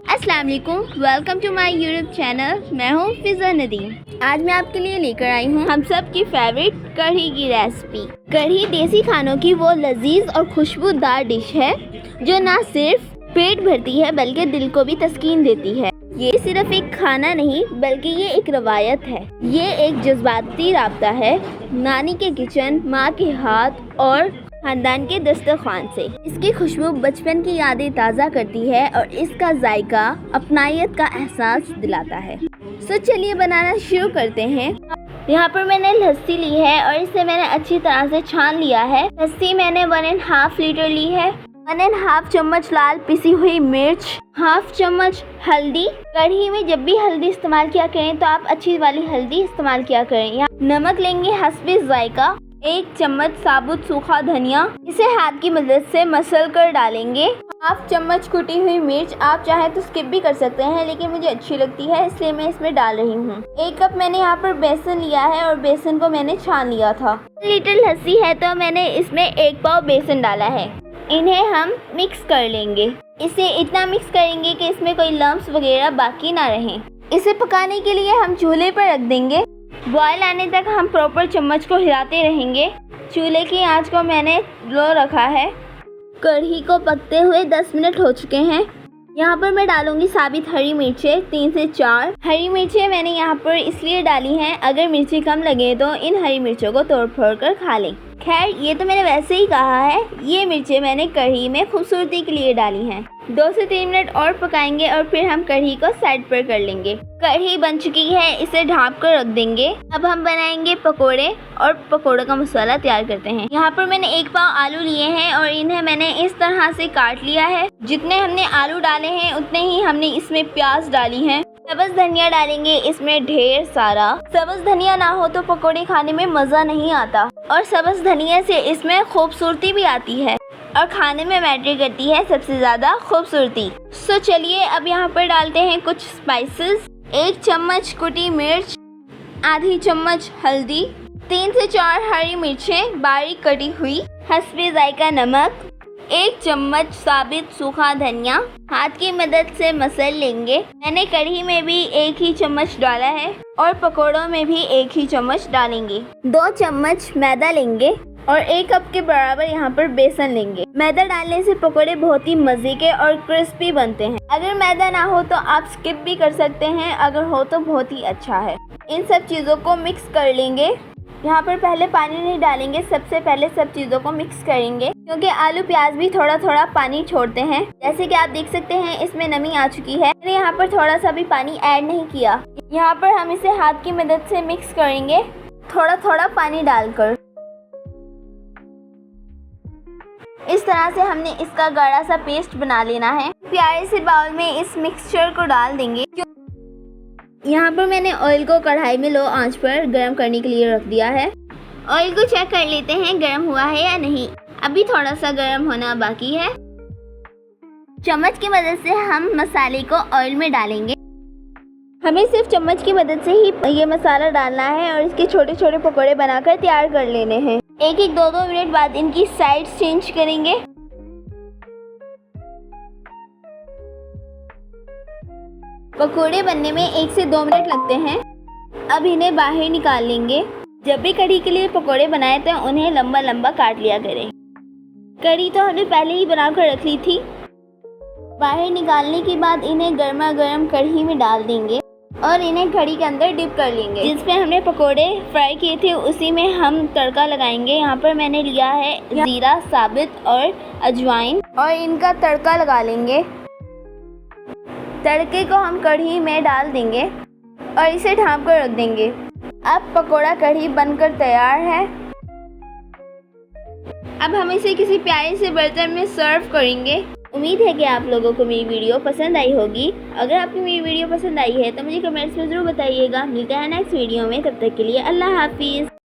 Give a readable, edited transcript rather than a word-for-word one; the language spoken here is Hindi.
अस्सलाम वालेकुम, welcome to my YouTube channel. मैं हूँ फिजा नदीम। आज मैं आपके लिए लेकर आई हूँ हम सब की फेवरेट कढ़ी की रेसिपी। कढ़ी देसी खानों की वो लजीज और खुशबूदार डिश है जो ना सिर्फ पेट भरती है बल्कि दिल को भी तस्कीन देती है। ये सिर्फ एक खाना नहीं बल्कि ये एक रवायत है। ये एक जज्बाती राब्ता है नानी के किचन, माँ के हाथ और खानदान के दस्तरखान से। इसकी खुशबू बचपन की यादें ताज़ा करती है और इसका जायका अपनायत का एहसास दिलाता है। तो चलिए बनाना शुरू करते हैं। यहाँ पर मैंने लस्सी ली है और इसे मैंने अच्छी तरह से छान लिया है। लस्सी मैंने 1.5 लीटर ली है। 1.5 चम्मच लाल पिसी हुई मिर्च, 1/2 चम्मच हल्दी। कढ़ी में जब भी हल्दी इस्तेमाल किया करें तो आप अच्छी वाली हल्दी इस्तेमाल किया करें। यहाँ नमक लेंगे हस्बे जायका। 1 चम्मच साबुत सूखा धनिया, इसे हाथ की मदद से मसल कर डालेंगे। 1/2 चम्मच कुटी हुई मिर्च, आप चाहे तो स्किप भी कर सकते हैं लेकिन मुझे अच्छी लगती है इसलिए मैं इसमें डाल रही हूँ। 1 कप मैंने यहाँ पर बेसन लिया है और बेसन को मैंने छान लिया था। 1 लीटर लस्सी है तो मैंने इसमें 1 पाव बेसन डाला है। इन्हें हम मिक्स कर लेंगे। इसे इतना मिक्स करेंगे कि इसमें कोई लम्स वगैरह बाकी ना रहें। इसे पकाने के लिए हम चूल्हे पर रख देंगे। बॉयल आने तक हम प्रॉपर चम्मच को हिलाते रहेंगे। चूल्हे की आंच को मैंने लो रखा है। कढ़ी को पकते हुए 10 मिनट हो चुके हैं। यहाँ पर मैं डालूंगी साबित हरी मिर्चें 3 से 4। हरी मिर्चें मैंने यहाँ पर इसलिए डाली हैं, अगर मिर्ची कम लगे तो इन हरी मिर्चों को तोड़ फोड़ कर खा लें। खैर ये तो मैंने वैसे ही कहा है। ये मिर्चें मैंने कढ़ी में खूबसूरती के लिए डाली हैं। 2 से 3 मिनट और पकाएंगे और फिर हम कढ़ी को साइड पर कर लेंगे। कढ़ी बन चुकी है, इसे ढाँप कर रख देंगे। अब हम बनाएंगे पकोड़े और पकोड़ों का मसाला तैयार करते हैं। यहाँ पर मैंने 1 पाव आलू लिए हैं और इन्हें मैंने इस तरह से काट लिया है। जितने हमने आलू डाले हैं उतने ही हमने इसमें प्याज डाली है। सब्ज धनिया डालेंगे इसमें ढेर सारा। सब्ज धनिया ना हो तो पकोड़े खाने में मज़ा नहीं आता और सब्ज धनिया से इसमें खूबसूरती भी आती है और खाने में मैटर करती है सबसे ज़्यादा खूबसूरती। तो चलिए अब यहाँ पर डालते हैं कुछ स्पाइसेस। 1 चम्मच कुटी मिर्च, आधी चम्मच हल्दी, 3 से 4 हरी मिर्चें बारीक कटी हुई, हस्बे जायका नमक, 1 चम्मच साबित सूखा धनिया। हाथ की मदद से मसल लेंगे। मैंने कढ़ी में भी 1 ही चम्मच डाला है और पकोड़ों में भी 1 ही चम्मच डालेंगे। 2 चम्मच मैदा लेंगे और 1 कप के बराबर यहाँ पर बेसन लेंगे। मैदा डालने से पकोड़े बहुत ही मज़े के और क्रिस्पी बनते हैं। अगर मैदा ना हो तो आप स्किप भी कर सकते हैं, अगर हो तो बहुत ही अच्छा है। इन सब चीज़ों को मिक्स कर लेंगे। यहाँ पर पहले पानी नहीं डालेंगे, सबसे पहले सब चीज़ों को मिक्स करेंगे क्योंकि आलू प्याज भी थोड़ा थोड़ा पानी छोड़ते हैं। जैसे कि आप देख सकते हैं इसमें नमी आ चुकी है। मैंने यहाँ पर थोड़ा सा भी पानी ऐड नहीं किया। यहाँ पर हम इसे हाथ की मदद से मिक्स करेंगे थोड़ा थोड़ा पानी डालकर। इस तरह से हमने इसका गाढ़ा सा पेस्ट बना लेना है। प्यारे से बाउल में इस मिक्सचर को डाल देंगे। यहाँ पर मैंने ऑयल को कढ़ाई में लो आंच पर गर्म करने के लिए रख दिया है। ऑयल को चेक कर लेते हैं गर्म हुआ है या नहीं। अभी थोड़ा सा गर्म होना बाकी है। चम्मच की मदद से हम मसाले को ऑयल में डालेंगे। हमें सिर्फ चम्मच की मदद से ही ये मसाला डालना है और इसके छोटे छोटे पकोड़े बनाकर तैयार कर लेने हैं। 1-2 मिनट बाद इनकी साइड्स चेंज करेंगे। पकोड़े बनने में 1 से 2 मिनट लगते हैं। अब इन्हें बाहर निकाल लेंगे। जब भी कढ़ी के लिए पकोड़े बनाए तो उन्हें लंबा लंबा काट लिया करें। कढ़ी तो हमने पहले ही बना कर रख ली थी। बाहर निकालने के बाद इन्हें गर्मा गर्म कढ़ी में डाल देंगे और इन्हें कढ़ी के अंदर डिप कर लेंगे। जिसमें हमने पकोड़े फ्राई किए थे उसी में हम तड़का लगाएंगे। यहाँ पर मैंने लिया है जीरा साबित और अजवाइन और इनका तड़का लगा लेंगे। तड़के को हम कढ़ी में डाल देंगे और इसे ढाँप कर रख देंगे। अब पकोड़ा कढ़ी बनकर तैयार है। अब हम इसे किसी प्यारे से बर्तन में सर्व करेंगे। उम्मीद है कि आप लोगों को मेरी वीडियो पसंद आई होगी। अगर आपको मेरी वीडियो पसंद आई है तो मुझे कमेंट्स में ज़रूर बताइएगा। मिलते हैं नेक्स्ट वीडियो में, तब तक के लिए अल्लाह हाफिज़।